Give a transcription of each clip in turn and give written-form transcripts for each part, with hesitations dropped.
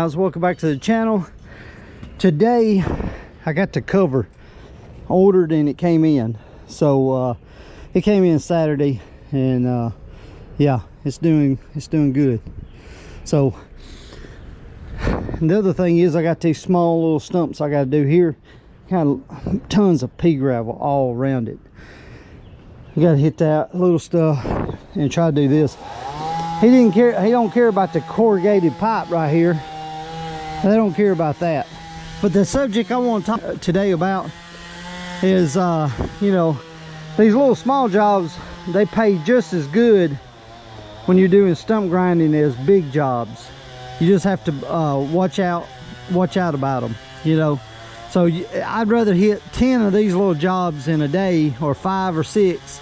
guys, welcome back to the channel. Today I got the cover ordered and it came in. So it came in Saturday, and yeah, it's doing good. So the other thing is, I got these small little stumps I got to do here. Kind of tons of pea gravel all around it. You got to hit that little stuff and try to do this. He don't care about the corrugated pipe right here. They don't care about that. But the subject I want to talk today about is you know, these little small jobs, they pay just as good when you're doing stump grinding as big jobs. You just have to watch out about them, you know. So I'd rather hit 10 of these little jobs in a day, or 5 or 6,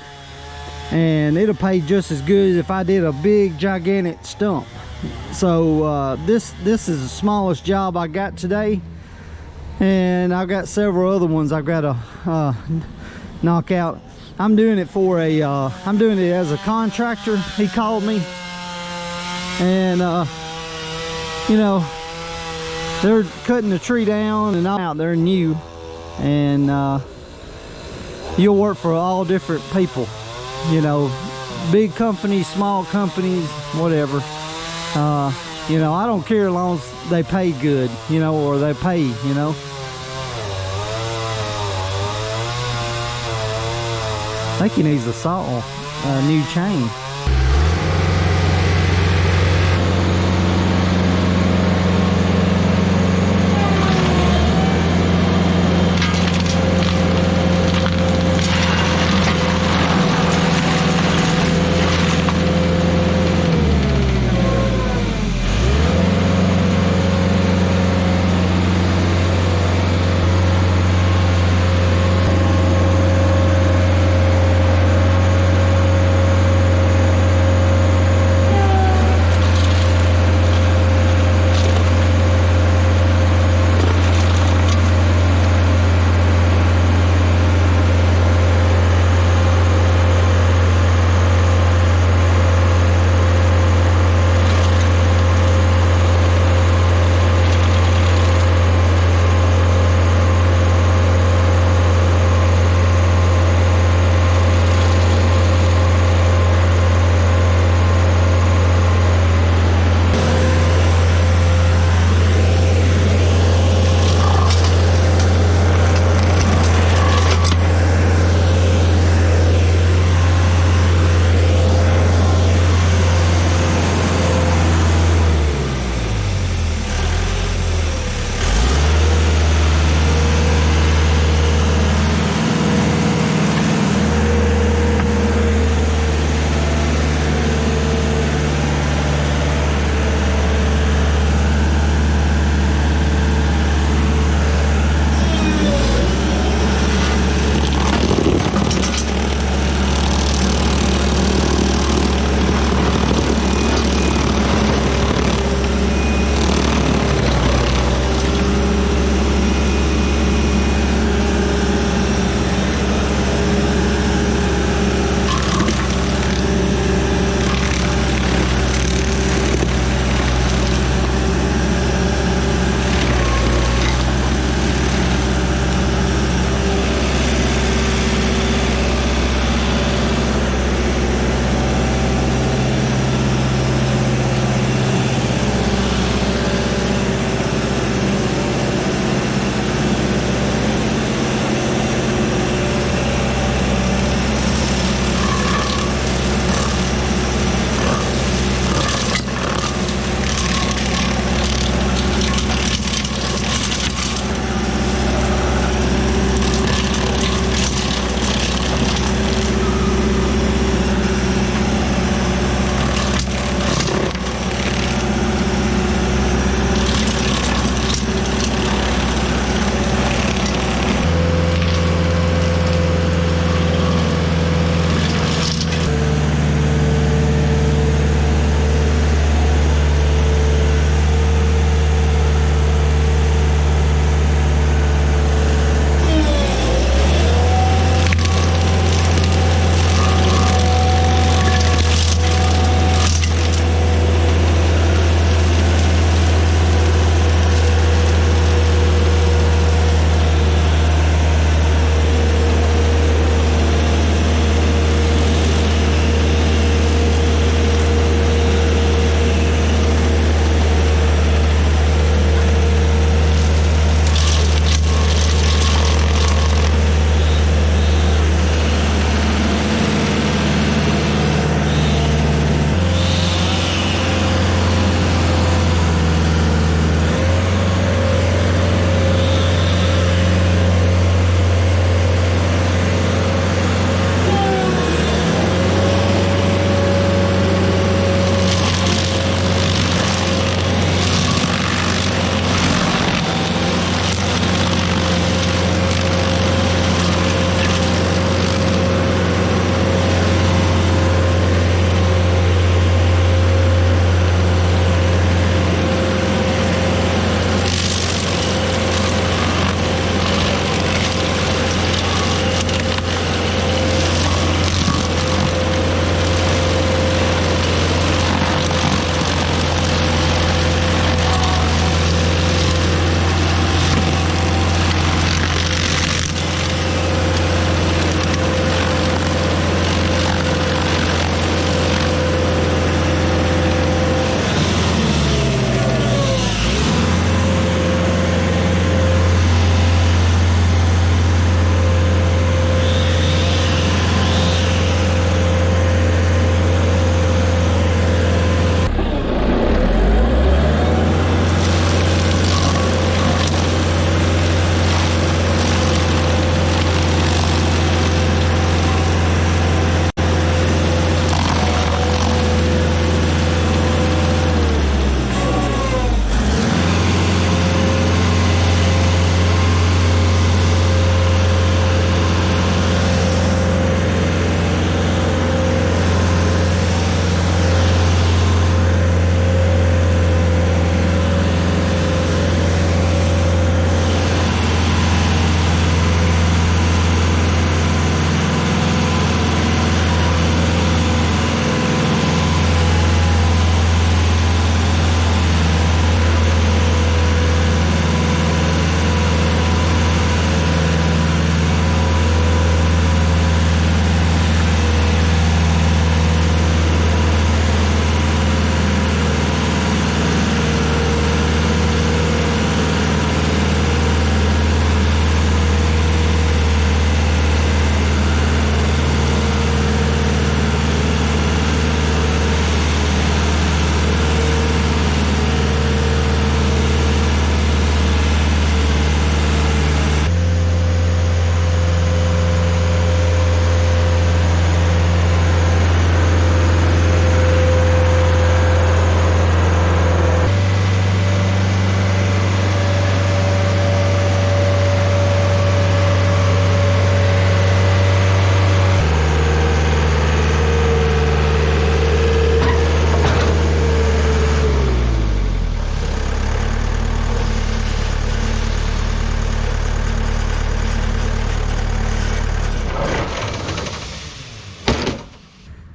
and it'll pay just as good as if I did a big gigantic stump. So this is the smallest job I got today, and I've got several other ones I've got to knock out. I'm doing it for a I'm doing it as a contractor. He called me, and you know, they're cutting the tree down and all out. They're new, and you'll work for all different people, you know, big companies, small companies, whatever. You know, I don't care as long as they pay good, you know, or they pay, you know. I think he needs a saw, a new chain.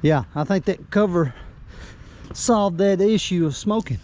yeah, I think that cover solved that issue of smoking.